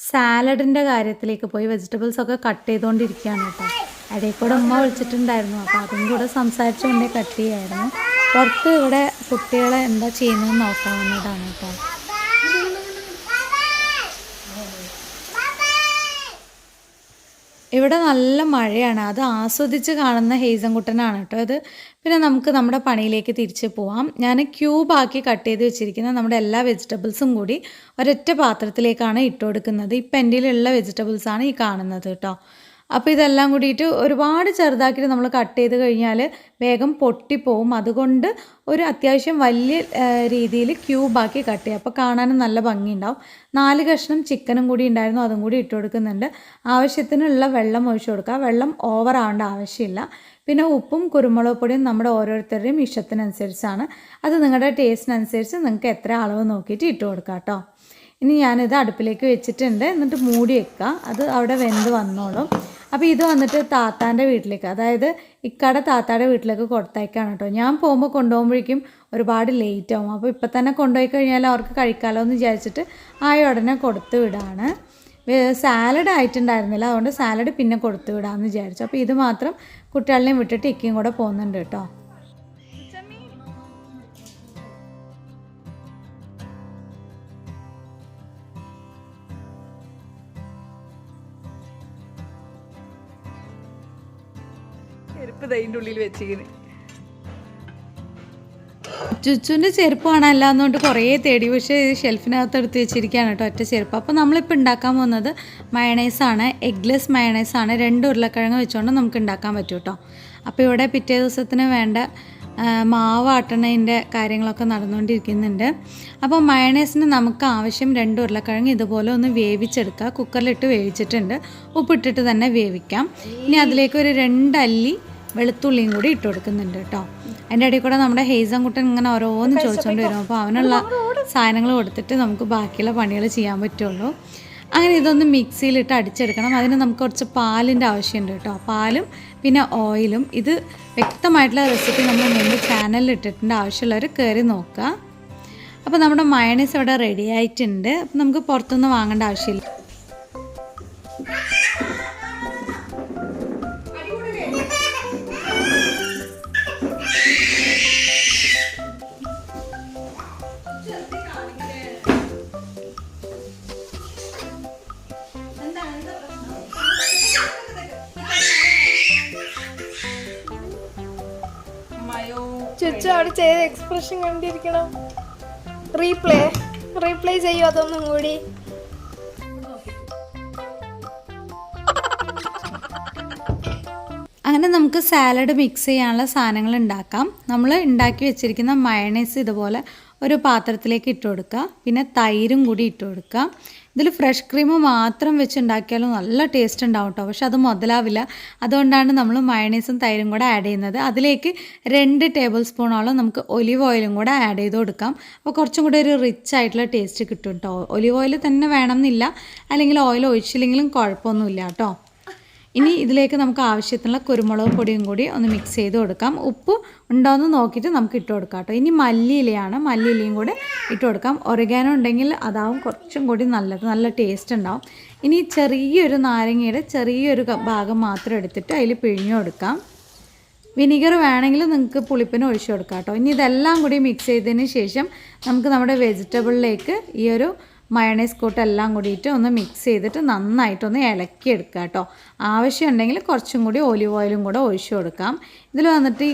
സാലഡിൻ്റെ കാര്യത്തിലേക്ക് പോയി. വെജിറ്റബിൾസൊക്കെ കട്ട് ചെയ്തുകൊണ്ടിരിക്കുകയാണ് കേട്ടോ. ഇടയിൽ കൂടെ ഉമ്മ വിളിച്ചിട്ടുണ്ടായിരുന്നു, അപ്പോൾ അതും കൂടെ സംസാരിച്ചുകൊണ്ടേ കട്ട് ചെയ്യായിരുന്നു. പുറത്ത് ഇവിടെ കുട്ടികളെ എന്താ ചെയ്യുന്നതെന്ന് നോക്കാവുന്നതാണ് കേട്ടോ. ഇവിടെ നല്ല മഴയാണ്. അത് ആസ്വദിച്ച് കാണുന്ന ഹേസൻകുട്ടനാണ് കേട്ടോ ഇത്. പിന്നെ നമുക്ക് നമ്മുടെ പണിയിലേക്ക് തിരിച്ച് പോവാം. ഞാൻ ക്യൂബാക്കി കട്ട് ചെയ്ത് വെച്ചിരിക്കുന്ന നമ്മുടെ എല്ലാ വെജിറ്റബിൾസും കൂടി ഒരൊറ്റ പാത്രത്തിലേക്കാണ് ഇട്ട് കൊടുക്കുന്നത്. ഇപ്പം എൻ്റെ കയ്യിലുള്ള വെജിറ്റബിൾസാണ് ഈ കാണുന്നത് കേട്ടോ. അപ്പോൾ ഇതെല്ലാം കൂടിയിട്ട് ഒരുപാട് ചെറുതാക്കിയിട്ട് നമ്മൾ കട്ട് ചെയ്ത് കഴിഞ്ഞാൽ വേഗം പൊട്ടിപ്പോവും. അതുകൊണ്ട് ഒരു അത്യാവശ്യം വലിയ രീതിയിൽ ക്യൂബാക്കി കട്ട് ചെയ്യുക. അപ്പോൾ കാണാനും നല്ല ഭംഗിയുണ്ടാവും. 4 കഷ്ണം ചിക്കനും കൂടി ഉണ്ടായിരുന്നു, അതും കൂടി ഇട്ട് കൊടുക്കുന്നുണ്ട്. ആവശ്യത്തിനുള്ള വെള്ളം ഒഴിച്ചു കൊടുക്കുക. വെള്ളം ഓവർ ആവേണ്ട ആവശ്യമില്ല. പിന്നെ ഉപ്പും കുരുമുളക് പൊടിയും നമ്മുടെ ഓരോരുത്തരുടെയും ഇഷ്ടത്തിനനുസരിച്ചാണ്. അത് നിങ്ങളുടെ ടേസ്റ്റിനനുസരിച്ച് നിങ്ങൾക്ക് എത്ര അളവ് നോക്കിയിട്ട് ഇട്ട് കൊടുക്കാം കേട്ടോ. ഇനി ഞാനിത് അടുപ്പിലേക്ക് വെച്ചിട്ടുണ്ട്. എന്നിട്ട് മൂടി വെക്കുക. അത് അവിടെ വെന്ത് വന്നോളും. അപ്പോൾ ഇത് വന്നിട്ട് താത്താൻ്റെ വീട്ടിലേക്ക്, അതായത് ഇക്കടെ താത്തായുടെ വീട്ടിലേക്ക് കൊടുത്തയക്കാണ് കേട്ടോ. ഞാൻ പോകുമ്പോൾ കൊണ്ടുപോകുമ്പോഴേക്കും ഒരുപാട് ലേറ്റ് ആവും. അപ്പോൾ ഇപ്പം തന്നെ കൊണ്ടുപോയി കഴിഞ്ഞാൽ അവർക്ക് കഴിക്കാമല്ലോ എന്ന് വിചാരിച്ചിട്ട് ഉടനെ കൊടുത്തു വിടാണ്. സാലഡ് ആയിട്ടുണ്ടായിരുന്നില്ല, അതുകൊണ്ട് സാലഡ് പിന്നെ കൊടുത്തു വിടാമെന്ന് വിചാരിച്ചു. അപ്പോൾ ഇത് മാത്രം കുട്ടികളെയും വിട്ടിട്ട് ഇക്കയും കൂടെ പോകുന്നുണ്ട് കേട്ടോ. ഉള്ളിൽ വെച്ചിരിക്കുന്നത് ചുച്ചുവിൻ്റെ ചെരുപ്പ് കാണാനില്ല എന്നുകൊണ്ട് കുറേ തേടി, പക്ഷേ ഷെൽഫിനകത്ത് എടുത്ത് വെച്ചിരിക്കുകയാണ് കേട്ടോ ഒറ്റ ചെരുപ്പ്. അപ്പോൾ നമ്മളിപ്പോൾ ഉണ്ടാക്കാൻ പോകുന്നത് മയണൈസാണ്, എഗ്ലെസ് മയണൈസാണ്. 2 ഉരുളക്കിഴങ്ങ് വെച്ചുകൊണ്ട് നമുക്ക് ഉണ്ടാക്കാൻ പറ്റും കേട്ടോ. അപ്പോൾ ഇവിടെ പിറ്റേ ദിവസത്തിന് വേണ്ട മാവ് ആട്ടണതിൻ്റെ കാര്യങ്ങളൊക്കെ നടന്നുകൊണ്ടിരിക്കുന്നുണ്ട്. അപ്പോൾ മയണൈസിന് നമുക്ക് ആവശ്യം 2 ഉരുളക്കിഴങ്ങ് ഇതുപോലെ ഒന്ന് വേവിച്ചെടുക്കുക. കുക്കറിലിട്ട് വേവിച്ചിട്ടുണ്ട്, ഉപ്പിട്ടിട്ട് തന്നെ വേവിക്കാം. ഇനി അതിലേക്ക് ഒരു 2 അല്ലി വെളുത്തുള്ളിയും കൂടി ഇട്ട് കൊടുക്കുന്നുണ്ട് കേട്ടോ. അതിൻ്റെ ഇടയിൽ കൂടെ നമ്മുടെ ഹെയ്സൻകുട്ടൻ ഇങ്ങനെ ഓരോന്നും ചോദിച്ചുകൊണ്ട് വരും. അപ്പോൾ അവനുള്ള സാധനങ്ങൾ കൊടുത്തിട്ട് നമുക്ക് ബാക്കിയുള്ള പണികൾ ചെയ്യാൻ പറ്റുള്ളൂ. അങ്ങനെ ഇതൊന്ന് മിക്സിയിലിട്ട് അടിച്ചെടുക്കണം. അതിന് നമുക്ക് കുറച്ച് പാലിൻ്റെ ആവശ്യമുണ്ട് കേട്ടോ. പാലും പിന്നെ ഓയിലും. ഇത് വ്യക്തമായിട്ടുള്ള റെസിപ്പി നമ്മൾ മുമ്പ് ചാനലിൽ ഇട്ടിട്ടുണ്ട്, ആവശ്യമുള്ളവർ കയറി നോക്കുക. അപ്പോൾ നമ്മുടെ മയണൈസ് ഇവിടെ റെഡി ആയിട്ടുണ്ട്. അപ്പോൾ നമുക്ക് പുറത്തുനിന്ന് വാങ്ങേണ്ട ആവശ്യമില്ല. ചുച്ചു അവിടെ ചെയ്ത എക്സ്പ്രഷൻ കണ്ടിരിക്കണം. റീപ്ലേ ചെയ്യും അതൊന്നും കൂടി. അങ്ങനെ നമുക്ക് സാലഡ് മിക്സ് ചെയ്യാനുള്ള സാധനങ്ങൾ ഉണ്ടാക്കാം. നമ്മൾ ഉണ്ടാക്കി വെച്ചിരിക്കുന്ന മയണൈസ് ഇതുപോലെ ഒരു പാത്രത്തിലേക്ക് ഇട്ട് കൊടുക്കുക. പിന്നെ തൈരും കൂടി ഇട്ട് കൊടുക്കുക. ഇതിൽ ഫ്രഷ് ക്രീം മാത്രം വെച്ച് ഉണ്ടാക്കിയാലും നല്ല ടേസ്റ്റ് ഉണ്ടാവും കേട്ടോ. പക്ഷെ അത് മുതലാവില്ല. അതുകൊണ്ടാണ് നമ്മൾ മയണൈസും തൈരും കൂടെ ആഡ് ചെയ്യുന്നത്. അതിലേക്ക് 2 ടേബിൾ സ്പൂണോളം നമുക്ക് ഒലിവ് ഓയിലും കൂടെ ആഡ് ചെയ്ത് കൊടുക്കാം. അപ്പോൾ കുറച്ചും കൂടെ ഒരു റിച്ച് ആയിട്ടുള്ള ടേസ്റ്റ് കിട്ടും കേട്ടോ. ഒലിവ് ഓയിൽ തന്നെ വേണം എന്നില്ല, അല്ലെങ്കിൽ ഓയിൽ ഒഴിച്ചില്ലെങ്കിലും കുഴപ്പമൊന്നുമില്ല കേട്ടോ. ഇനി ഇതിലേക്ക് നമുക്ക് ആവശ്യത്തിനുള്ള കുരുമുളക് പൊടിയും കൂടി ഒന്ന് മിക്സ് ചെയ്ത് കൊടുക്കാം. ഉപ്പ് ഉണ്ടോയെന്ന് നോക്കിയിട്ട് നമുക്ക് ഇട്ട് കൊടുക്കാം കേട്ടോ. ഇനി മല്ലിയിലയാണ്, മല്ലിയിലയും കൂടെ ഇട്ട് കൊടുക്കാം. ഒറിഗാനോ ഉണ്ടെങ്കിൽ അതാവും കുറച്ചും കൂടി നല്ലത്, നല്ല ടേസ്റ്റ് ഉണ്ടാവും. ഇനി ചെറിയൊരു നാരങ്ങയുടെ ചെറിയൊരു ഭാഗം മാത്രം എടുത്തിട്ട് അതിൽ പിഴിഞ്ഞു കൊടുക്കാം. വിനീഗർ വേണമെങ്കിൽ നിങ്ങൾക്ക് പുളിപ്പിന് ഒഴിച്ചു കൊടുക്കാം കേട്ടോ. ഇനി ഇതെല്ലാം കൂടി മിക്സ് ചെയ്തതിന് ശേഷം നമുക്ക് നമ്മുടെ വെജിറ്റബിളിലേക്ക് ഈ ഒരു മയണൈസ് കൂട്ടെല്ലാം കൂടിയിട്ട് ഒന്ന് മിക്സ് ചെയ്തിട്ട് നന്നായിട്ടൊന്ന് ഇളക്കിയെടുക്കുക കേട്ടോ. ആവശ്യമുണ്ടെങ്കിൽ കുറച്ചും കൂടി ഒലിവ് ഓയിലും കൂടെ ഒഴിച്ചു കൊടുക്കാം. ഇതിൽ വന്നിട്ട്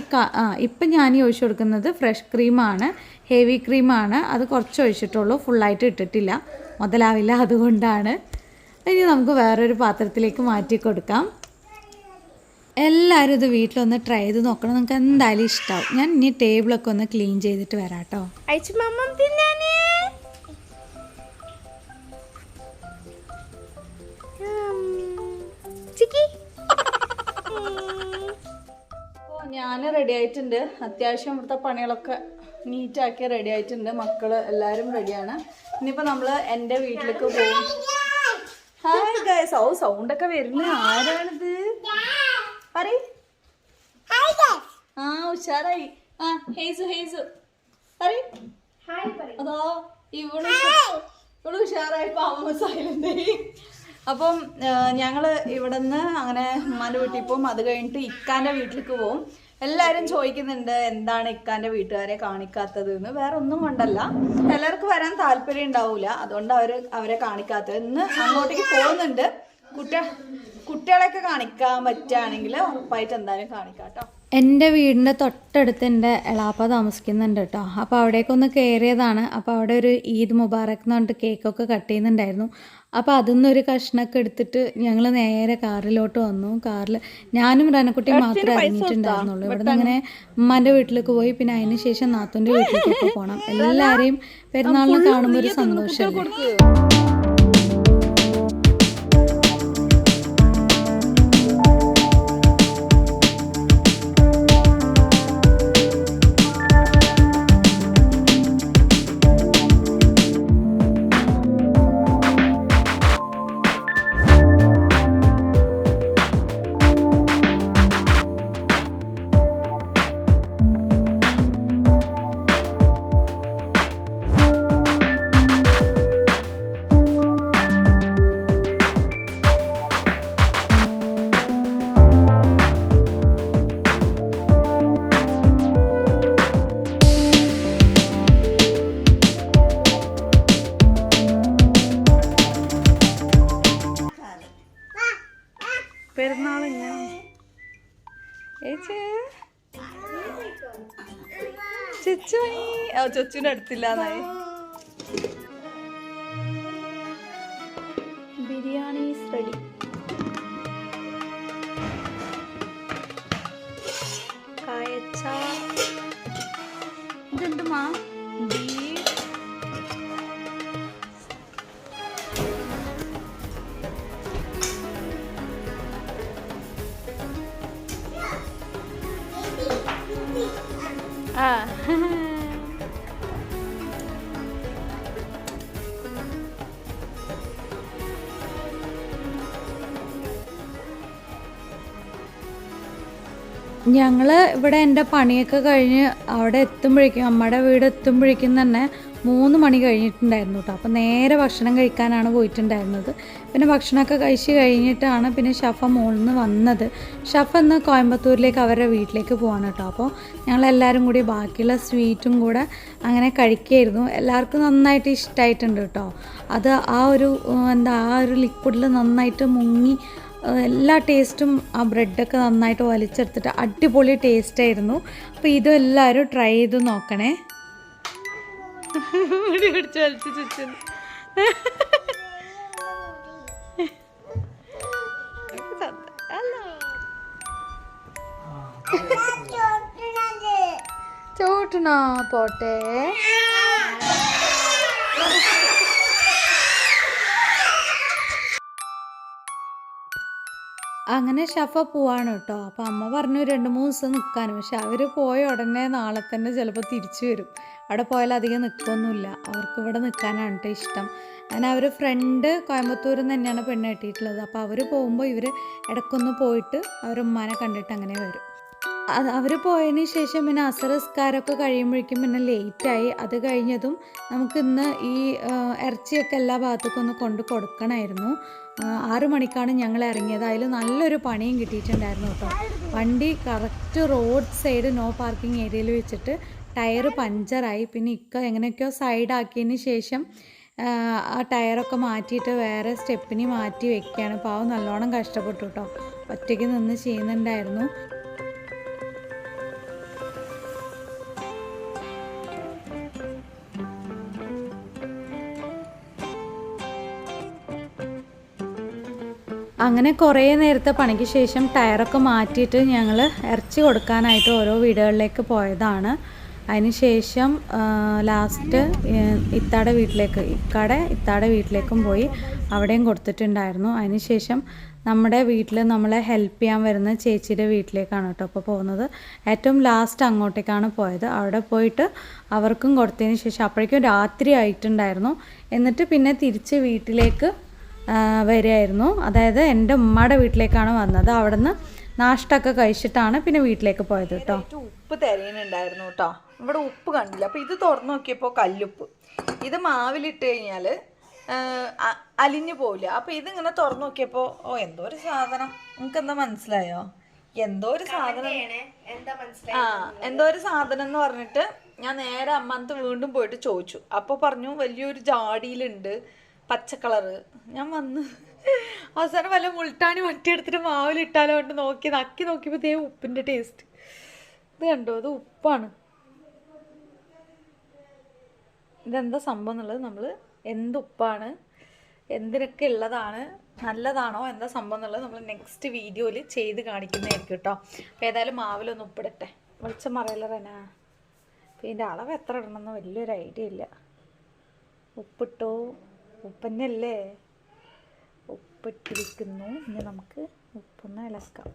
ഇപ്പം ഞാൻ ഒഴിച്ചു കൊടുക്കുന്നത് ഫ്രഷ് ക്രീമാണ്, ഹെവി ക്രീമാണ്. അത് കുറച്ച് ഒഴിച്ചിട്ടുള്ളൂ, ഫുള്ളായിട്ട് ഇട്ടിട്ടില്ല, മുതലാവില്ല, അതുകൊണ്ടാണ്. ഇനി നമുക്ക് വേറൊരു പാത്രത്തിലേക്ക് മാറ്റി കൊടുക്കാം. എല്ലാവരും ഇത് വീട്ടിലൊന്ന് ട്രൈ ചെയ്ത് നോക്കണം, നിങ്ങൾക്ക് എന്തായാലും ഇഷ്ടമാവും. ഞാൻ ഇനി ടേബിളൊക്കെ ഒന്ന് ക്ലീൻ ചെയ്തിട്ട് വരാം കേട്ടോ. ഞാൻ റെഡി ആയിട്ടുണ്ട്. അത്യാവശ്യം ഇവിടുത്തെ പണികളൊക്കെ നീറ്റാക്കി റെഡി ആയിട്ടുണ്ട്. മക്കള് എല്ലാവരും റെഡിയാണ്. ഇനിയിപ്പോൾ നമ്മൾ എൻ്റെ വീട്ടിലേക്ക് പോകും. Hi guys. സൗണ്ടൊക്കെ വരുന്നു. ആരാണിത്? പറയ്. ഉഷാറായി. ഹേസു പറയ്. അതോ ഇവള് ഉഷാറായി. പാവം സൈലന്റ്. അപ്പം ഞങ്ങൾ ഇവിടെ നിന്ന് അങ്ങനെ ഉമ്മാൻ്റെ വീട്ടിൽ പോകും. അത് കഴിഞ്ഞിട്ട് ഇക്കാൻ്റെ വീട്ടിലേക്ക് പോകും. എല്ലാവരും ചോദിക്കുന്നുണ്ട് എന്താണ് ഇക്കാൻ്റെ വീട്ടുകാരെ കാണിക്കാത്തത് എന്ന്. വേറെ ഒന്നും കൊണ്ടല്ല, എല്ലാവർക്കും വരാൻ താല്പര്യം ഉണ്ടാവില്ല, അതുകൊണ്ട് അവരെ കാണിക്കാത്തത്. ഇന്ന് അങ്ങോട്ടേക്ക് പോകുന്നുണ്ട്. കുട്ടികളെയൊക്കെ കാണിക്കാൻ പറ്റുകയാണെങ്കിൽ ഉറപ്പായിട്ട് എന്തായാലും കാണിക്കാം കേട്ടോ. എൻ്റെ വീടിൻ്റെ തൊട്ടടുത്ത് എൻ്റെ എളാപ്പ താമസിക്കുന്നുണ്ട് കേട്ടോ. അപ്പോൾ അവിടേക്കൊന്ന് കയറിയതാണ്. അപ്പോൾ അവിടെ ഒരു ഈദ് മുബാറക്ക് എന്ന് പറഞ്ഞിട്ട് കേക്കൊക്കെ കട്ട് ചെയ്യുന്നുണ്ടായിരുന്നു. അപ്പോൾ അതിൽ നിന്നൊരു കഷ്ണമൊക്കെ എടുത്തിട്ട് ഞങ്ങൾ നേരെ കാറിലോട്ട് വന്നു. കാറിൽ ഞാനും റനക്കുട്ടിയും മാത്രമേ ഇറങ്ങിയിട്ടുണ്ടായിരുന്നുള്ളൂ. ഇവിടെ നിന്ന് അങ്ങനെ ഉമ്മാൻ്റെ വീട്ടിലേക്ക് പോയി. പിന്നെ അതിന് ശേഷം നാത്തൂൻ്റെ വീട്ടിലേക്കൊക്കെ പോകണം. എല്ലാവരെയും പെരുന്നാളിനെ കാണുമ്പോൾ ഒരു സന്തോഷമല്ലേ. പെരുന്നാൾ ചൊച്ചുവിനെ അടുത്തില്ലാന്നായി. ബിരിയാണി റെഡി. കായച്ച ഇതെന്തുമാ ഞങ്ങൾ ഇവിടെ എൻ്റെ പണിയൊക്കെ കഴിഞ്ഞ് അവിടെ എത്തുമ്പോഴേക്കും അമ്മയുടെ വീട് എത്തുമ്പോഴേക്കും തന്നെ 3 മണി കഴിഞ്ഞിട്ടുണ്ടായിരുന്നു കേട്ടോ. അപ്പോൾ നേരെ ഭക്ഷണം കഴിക്കാനാണ് പോയിട്ടുണ്ടായിരുന്നത്. പിന്നെ ഭക്ഷണമൊക്കെ കഴിച്ച് കഴിഞ്ഞിട്ടാണ് പിന്നെ ഷഫ മോളിൽ നിന്ന് വന്നത്. ഷഫ ഇന്ന് കോയമ്പത്തൂരിലേക്ക് അവരുടെ വീട്ടിലേക്ക് പോവാണ് കേട്ടോ. അപ്പോൾ ഞങ്ങളെല്ലാവരും കൂടി ബാക്കിയുള്ള സ്വീറ്റും കൂടെ അങ്ങനെ കഴിക്കുകയായിരുന്നു. എല്ലാവർക്കും നന്നായിട്ട് ഇഷ്ടമായിട്ടുണ്ട് കേട്ടോ. അത് ആ ഒരു ലിക്വിഡിൽ നന്നായിട്ട് മുങ്ങി എല്ലാ ടേസ്റ്റും ആ ബ്രെഡൊക്കെ നന്നായിട്ട് വലിച്ചെടുത്തിട്ട് അടിപൊളി ടേസ്റ്റായിരുന്നു. അപ്പോൾ ഇതും എല്ലാവരും ട്രൈ ചെയ്ത് നോക്കണേ. ചോട്ടനാ പോട്ടെ. അങ്ങനെ ഷഫ പോവാണ് കേട്ടോ. അപ്പോൾ അമ്മ പറഞ്ഞു 2-3 ദിവസം നിൽക്കാനും. പക്ഷെ അവർ പോയ ഉടനെ നാളെ തന്നെ ചിലപ്പോൾ തിരിച്ചു വരും. അവിടെ പോയാൽ അധികം നിൽക്കൊന്നുമില്ല. അവർക്ക് ഇവിടെ നിൽക്കാനാണ് കേട്ടോ ഇഷ്ടം. അങ്ങനെ അവർ ഫ്രണ്ട് കോയമ്പത്തൂരിൽ നിന്ന് തന്നെയാണ് പെണ്ണ് കെട്ടിയിട്ടുള്ളത്. അപ്പോൾ അവർ പോകുമ്പോൾ ഇവർ ഇടയ്ക്കൊന്ന് പോയിട്ട് അവരുമ്മാനെ കണ്ടിട്ട് അങ്ങനെ വരും. അവർ പോയതിന് ശേഷം പിന്നെ അസറസ്കാരമൊക്കെ കഴിയുമ്പോഴേക്കും പിന്നെ ലേറ്റായി. അത് കഴിഞ്ഞതും നമുക്കിന്ന് ഈ ഇറച്ചിയൊക്കെ എല്ലാ ഭാഗത്തേക്കും ഒന്ന് കൊണ്ട് കൊടുക്കണമായിരുന്നു. 6 മണിക്കാണ് ഞങ്ങൾ ഇറങ്ങിയത്. അതിൽ നല്ലൊരു പണിയും കിട്ടിയിട്ടുണ്ടായിരുന്നു കേട്ടോ. വണ്ടി correct road side no parking ഏരിയയിൽ വെച്ചിട്ട് ടയർ പഞ്ചറായി. പിന്നെ എങ്ങനെയൊക്കെയോ സൈഡാക്കിയതിന് ശേഷം ആ ടയറൊക്കെ മാറ്റിയിട്ട് വേറെ സ്റ്റെപ്പിന് മാറ്റി വെക്കുകയാണ്. പാവം നല്ലോണം കഷ്ടപ്പെട്ടു കേട്ടോ. ഒറ്റയ്ക്ക് നിന്ന് ചെയ്യുന്നുണ്ടായിരുന്നു. അങ്ങനെ കുറേ നേരത്തെ പണിക്ക് ശേഷം ടയറൊക്കെ മാറ്റിയിട്ട് ഞങ്ങൾ ഇറച്ചി കൊടുക്കാനായിട്ട് ഓരോ വീടുകളിലേക്ക് പോയതാണ്. അതിന് ശേഷം ലാസ്റ്റ് ഇത്താടെ വീട്ടിലേക്കും പോയി അവിടെയും കൊടുത്തിട്ടുണ്ടായിരുന്നു. അതിന് ശേഷം നമ്മുടെ വീട്ടിൽ നമ്മളെ ഹെൽപ്പ് ചെയ്യാൻ വരുന്ന ചേച്ചിയുടെ വീട്ടിലേക്കാണ് കേട്ടോ അപ്പോൾ പോകുന്നത്. ഏറ്റവും ലാസ്റ്റ് അങ്ങോട്ടേക്കാണ് പോയത്. അവിടെ പോയിട്ട് അവർക്കും കൊടുത്തതിന് ശേഷം അപ്പോഴേക്കും രാത്രി ആയിട്ടുണ്ടായിരുന്നു. എന്നിട്ട് പിന്നെ തിരിച്ച് വീട്ടിലേക്ക് വരികയായിരുന്നു. അതായത് എൻ്റെ ഉമ്മയുടെ വീട്ടിലേക്കാണ് വന്നത്. അവിടെ നിന്ന് നാഷ്ടൊക്കെ കഴിച്ചിട്ടാണ് പിന്നെ വീട്ടിലേക്ക് പോയത് കേട്ടോ. ഉപ്പ് തിരയുന്നുണ്ടായിരുന്നു കേട്ടോ. ഇവിടെ ഉപ്പ് കണ്ടില്ല. അപ്പോൾ ഇത് തുറന്നു നോക്കിയപ്പോൾ കല്ലുപ്പ്. ഇത് മാവിലിട്ട് കഴിഞ്ഞാൽ അലിഞ്ഞു പോവില്ല. അപ്പോൾ ഇതിങ്ങനെ തുറന്നു നോക്കിയപ്പോൾ എന്തോ ഒരു സാധനം. നിങ്ങൾക്ക് എന്താ മനസ്സിലായോ? എന്തോ ഒരു സാധനം എന്ന് പറഞ്ഞിട്ട് ഞാൻ നേരെ അമ്മത്ത് വീണ്ടും പോയിട്ട് ചോദിച്ചു. അപ്പോൾ പറഞ്ഞു വലിയൊരു ജാടിയിലുണ്ട് പച്ച കളറ്. ഞാൻ വന്ന് അവസാനം വല്ല മുൾട്ടാണി വട്ടിയെടുത്തിട്ട് മാവിലിട്ടാലോ കൊണ്ട് നക്കി നോക്കിയപ്പോൾ ഉപ്പിൻ്റെ ടേസ്റ്റ്. ഇത് കണ്ടോ, ഇത് ഉപ്പാണ്. ഇതെന്താ സംഭവം എന്നുള്ളത് നമ്മൾ എന്തുപ്പാണ്, എന്തിനൊക്കെ ഉള്ളതാണ്, നല്ലതാണോ എന്താ സംഭവം എന്നുള്ളത് നമ്മൾ നെക്സ്റ്റ് വീഡിയോയിൽ ചെയ്ത് കാണിക്കുന്നതായിരിക്കും കേട്ടോ. അപ്പോൾ ഏതായാലും മാവിലൊന്ന് ഉപ്പിടട്ടെ. വെളിച്ചം മറയില്ലറനാ. അപ്പോൾ ഇതിൻ്റെ അളവ് എത്ര ഇടണമെന്ന് വലിയൊരു ഐഡിയ ഇല്ല. ഉപ്പിട്ടോ, ഉപ്പന്നല്ലേ, ഉപ്പിട്ടിരിക്കുന്നു. ഇനി നമുക്ക് ഉപ്പൊന്ന് ഇളക്കാം.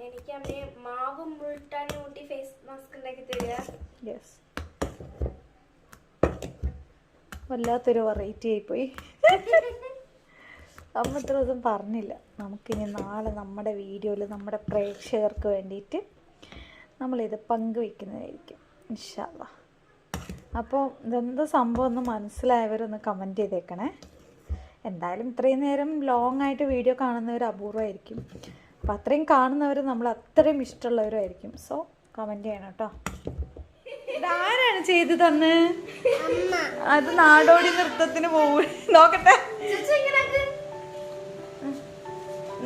എനിക്ക് അമ്മ മാവ് മുൾട്ടാണി ഊട്ടി ഫേസ് മാസ്ക് ഉണ്ടാക്കി തരിക. യെസ്, വല്ലാത്തൊരു വെറൈറ്റി ആയിപ്പോയി. അമ്മ ഇത്ര ദിവസം പറഞ്ഞില്ല. നമുക്കിനി നാളെ നമ്മുടെ വീഡിയോയിൽ നമ്മുടെ പ്രേക്ഷകർക്ക് വേണ്ടിയിട്ട് നമ്മളിത് പങ്കുവെക്കുന്നതായിരിക്കും ഇൻഷാ അല്ലാഹ്. അപ്പോൾ ഇതെന്താ സംഭവം എന്ന് മനസ്സിലായവരൊന്ന് കമൻറ്റ് ചെയ്തേക്കണേ. എന്തായാലും ഇത്രയും നേരം ലോങ് ആയിട്ട് വീഡിയോ കാണുന്നവർ അപൂർവമായിരിക്കും. അപ്പോൾ അത്രയും കാണുന്നവർ നമ്മൾ അത്രയും ഇഷ്ടമുള്ളവരുമായിരിക്കും. സോ കമൻറ്റ് ചെയ്യണം കേട്ടോ. ഇതാരാണ് ചെയ്ത് തന്ന്? അത് നാടോടി നൃത്തത്തിന് പോവും. നോക്കട്ടെ,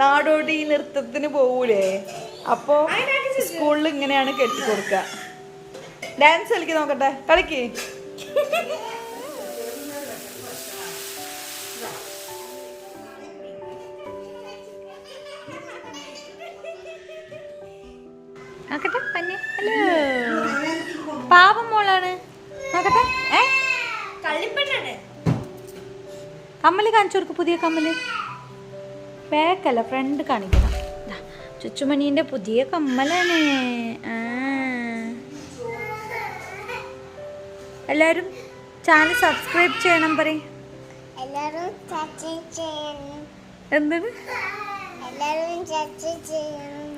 നാടോടി നൃത്തത്തിന് പോവൂലേ? അപ്പോൾ സ്കൂളിൽ ഇങ്ങനെയാണ് കെട്ടിക്കൊടുക്കുക. ഡാൻസ് കളിക്ക്, നോക്കട്ടെ, കളിക്ക്. നോക്കട്ടെ പന്നെ. ഹലോ, പാപം മോളാണ്. നോക്കട്ടെ. കമ്മല് കാണിച്ചു കൊടുക്കും, പുതിയ കമ്മല്. ബാക്കല്ല, ഫ്രണ്ട് കാണിക്കണം. ചുച്ചുമണീൻ്റെ പുതിയ കമ്മലാണ്. എല്ലാവരും ചാനൽ സബ്സ്ക്രൈബ് ചെയ്യണം പറയും. എന്താണ് ചച്ച ചെയ്യണം?